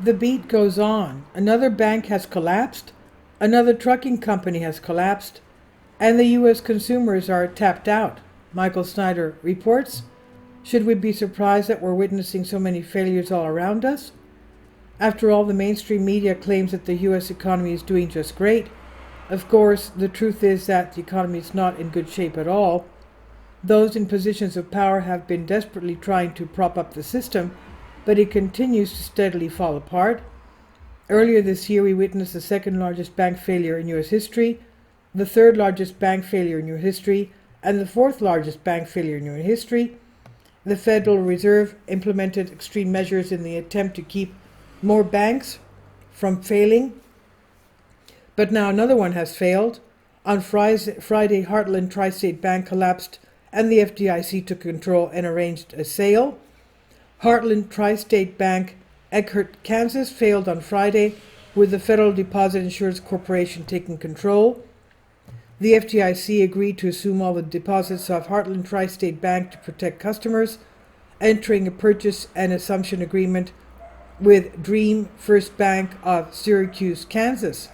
The beat goes on. Another bank has collapsed, another trucking company has collapsed, and the U.S. consumers are tapped out. Michael Snyder reports. Should we be surprised that we're witnessing so many failures all around us? After all, the mainstream media claims that the U.S. economy is doing just great. Of course, the truth is that the economy is not in good shape at all. Those in positions of power have been desperately trying to prop up the system, but it continues to steadily fall apart. Earlier this year, we witnessed the second largest bank failure in U.S. history, the third largest bank failure in U.S. history, and the fourth largest bank failure in U.S. history. The Federal Reserve implemented extreme measures in the attempt to keep more banks from failing, but now another one has failed. On Friday, Heartland Tri-State Bank collapsed and the FDIC took control and arranged a sale. Heartland Tri-State Bank, Elkhart, Kansas, failed on Friday, with the Federal Deposit Insurance Corporation taking control. The FDIC agreed to assume all the deposits of Heartland Tri-State Bank to protect customers, entering a purchase and assumption agreement with Dream First Bank of Syracuse, Kansas.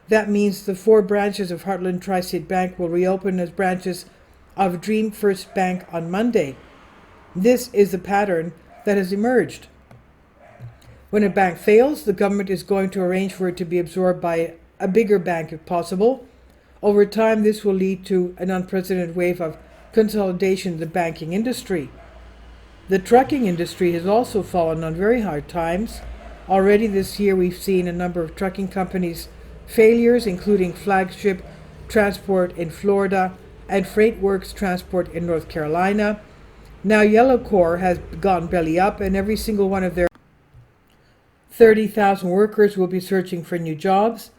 That means the 4 branches of Heartland Tri-State Bank will reopen as branches of Dream First Bank on Monday. This is the pattern that has emerged. When a bank fails, the government is going to arrange for it to be absorbed by a bigger bank if possible. Over time, this will lead to an unprecedented wave of consolidation in the banking industry. The trucking industry has also fallen on very hard times. Already this year, we've seen a number of trucking companies' failures, including Flagship Transport in Florida and FreightWorks Transport in North Carolina. Now Yellow Corps has gone belly up, and every single one of their 30,000 workers will be searching for new jobs.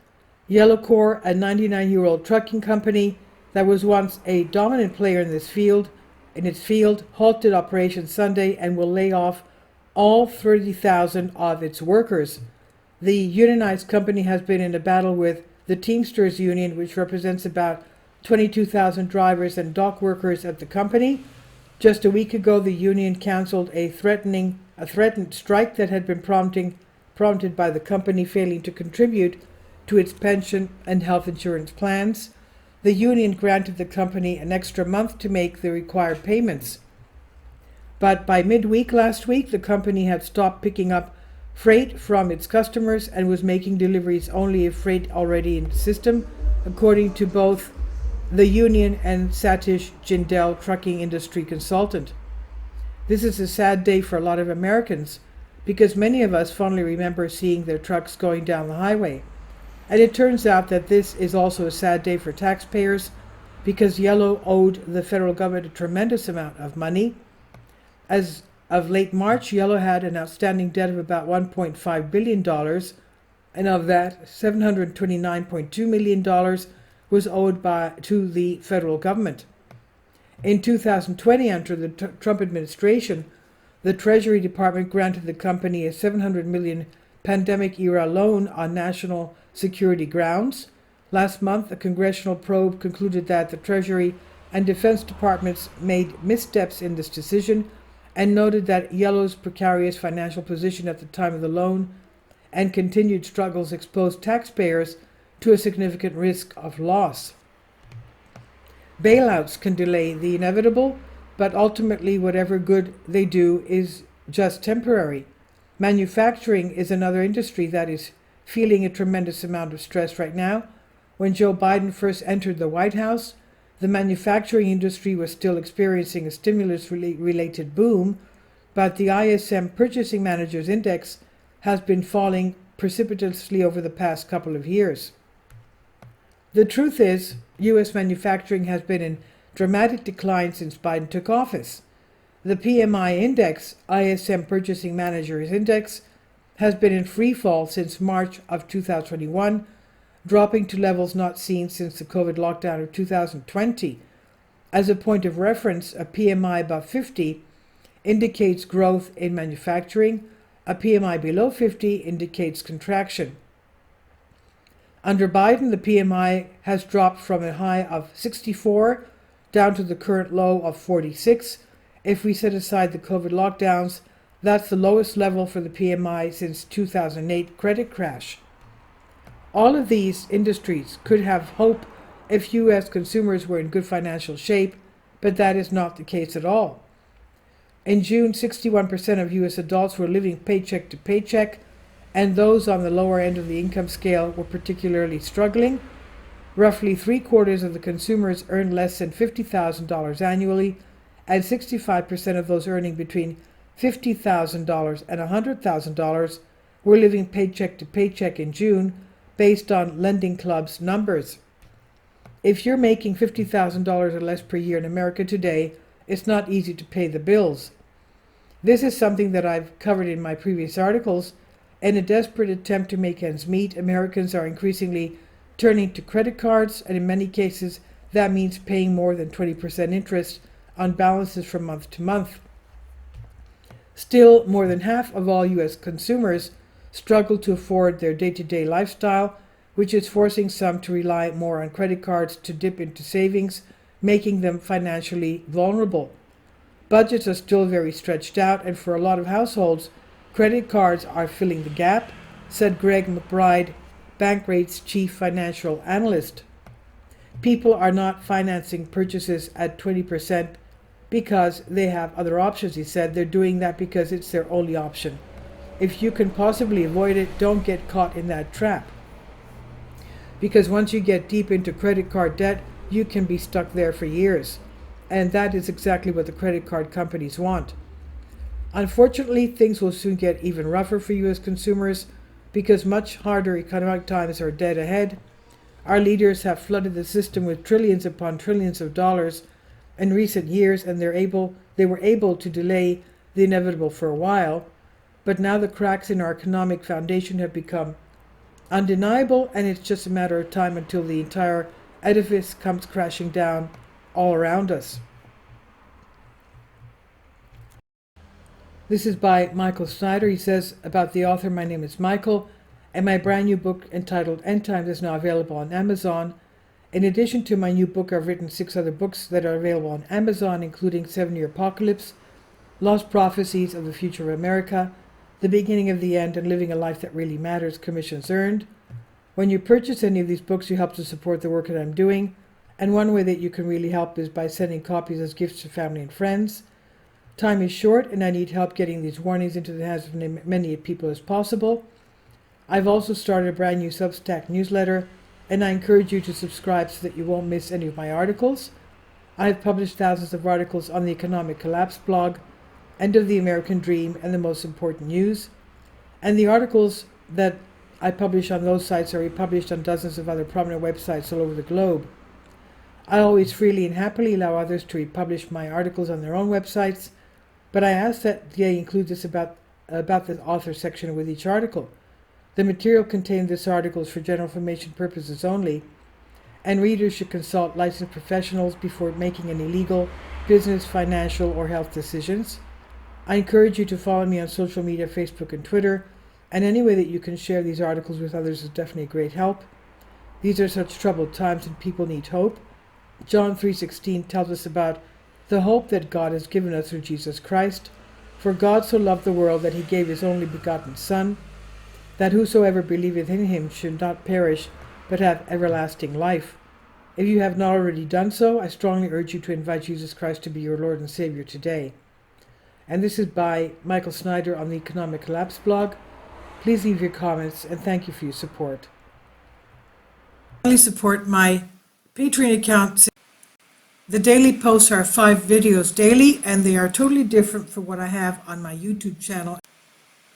Yellow Corps, a 99-year-old trucking company that was once a dominant player in its field, halted operations Sunday and will lay off all 30,000 of its workers. The unionized company has been in a battle with the Teamsters Union, which represents about 22,000 drivers and dock workers at the company. Just a week ago, the union canceled a threatened strike that had been prompted by the company failing to contribute to its pension and health insurance plans. The union granted the company an extra month to make the required payments. But by midweek last week, the company had stopped picking up freight from its customers and was making deliveries only of freight already in the system, according to both the union and Satish Jindal, trucking industry consultant. This is a sad day for a lot of Americans, because many of us fondly remember seeing their trucks going down the highway. And it turns out that this is also a sad day for taxpayers, because Yellow owed the federal government a tremendous amount of money. As of late March, Yellow had an outstanding debt of about $1.5 billion, and of that, $729.2 million was owed to the federal government. In 2020, under the Trump administration, the Treasury Department granted the company a $700 million pandemic-era loan on national security grounds. Last month, a congressional probe concluded that the Treasury and Defense Departments made missteps in this decision and noted that Yellow's precarious financial position at the time of the loan and continued struggles exposed taxpayers to a significant risk of loss. Bailouts can delay the inevitable, but ultimately whatever good they do is just temporary. Manufacturing is another industry that is feeling a tremendous amount of stress right now. When Joe Biden first entered the White House, the manufacturing industry was still experiencing a stimulus-related boom, but the ISM Purchasing Managers Index has been falling precipitously over the past couple of years. The truth is, U.S. manufacturing has been in dramatic decline since Biden took office. The PMI index, ISM Purchasing Managers Index, has been in free fall since March of 2021, dropping to levels not seen since the COVID lockdown of 2020. As a point of reference, a PMI above 50 indicates growth in manufacturing. A PMI below 50 indicates contraction. Under Biden, the PMI has dropped from a high of 64 down to the current low of 46. If we set aside the COVID lockdowns, That's the lowest level for the PMI since 2008 credit crash. All of these industries could have hope if U.S. consumers were in good financial shape, but that is not the case at all. In June, 61% of U.S. adults were living paycheck to paycheck, and those on the lower end of the income scale were particularly struggling. Roughly 3/4 of the consumers earned less than $50,000 annually, and 65% of those earning between $50,000 and $100,000 were living paycheck to paycheck in June, based on Lending Club's numbers. If you're making $50,000 or less per year in America today, it's not easy to pay the bills. This is something that I've covered in my previous articles. In a desperate attempt to make ends meet, Americans are increasingly turning to credit cards, and in many cases that means paying more than 20% interest on balances from month to month. Still, more than half of all U.S. consumers struggle to afford their day-to-day lifestyle, which is forcing some to rely more on credit cards to dip into savings, making them financially vulnerable. Budgets are still very stretched out, and for a lot of households, credit cards are filling the gap, said Greg McBride, Bankrate's chief financial analyst. People are not financing purchases at 20% because they have other options, he said. They're doing that because it's their only option. If you can possibly avoid it, don't get caught in that trap. Because once you get deep into credit card debt, you can be stuck there for years. And that is exactly what the credit card companies want. Unfortunately, things will soon get even rougher for U.S. consumers because much harder economic times are dead ahead. Our leaders have flooded the system with trillions upon trillions of dollars in recent years, and they were able to delay the inevitable for a while. But now the cracks in our economic foundation have become undeniable, and it's just a matter of time until the entire edifice comes crashing down all around us. This is by Michael Snyder. He says about the author, "My name is Michael, and my brand new book entitled End Times is now available on Amazon. In addition to my new book, I've written 6 other books that are available on Amazon, including 7-Year Apocalypse, Lost Prophecies of the Future of America, The Beginning of the End, and Living a Life That Really Matters, Commissions Earned. When you purchase any of these books, you help to support the work that I'm doing, and one way that you can really help is by sending copies as gifts to family and friends. Time is short, and I need help getting these warnings into the hands of many people as possible. I've also started a brand new Substack newsletter, and I encourage you to subscribe so that you won't miss any of my articles. I have published thousands of articles on the Economic Collapse blog, End of the American Dream, and the Most Important News. And the articles that I publish on those sites are republished on dozens of other prominent websites all over the globe. I always freely and happily allow others to republish my articles on their own websites, but I ask that they include this about the author section with each article. The material contained in this article is for general information purposes only, and readers should consult licensed professionals before making any legal, business, financial, or health decisions. I encourage you to follow me on social media, Facebook and Twitter, and any way that you can share these articles with others is definitely a great help. These are such troubled times and people need hope. John 3:16 tells us about the hope that God has given us through Jesus Christ. For God so loved the world that he gave his only begotten Son, that whosoever believeth in him should not perish, but have everlasting life. If you have not already done so, I strongly urge you to invite Jesus Christ to be your Lord and Savior today. And this is by Michael Snyder on the Economic Collapse blog. Please leave your comments, and thank you for your support. Please support my Patreon account. The daily posts are 5 videos daily, and they are totally different from what I have on my YouTube channel.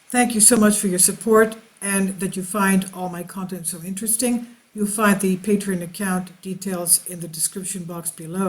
Thank you so much for your support and that you find all my content so interesting. You'll find the Patreon account details in the description box below.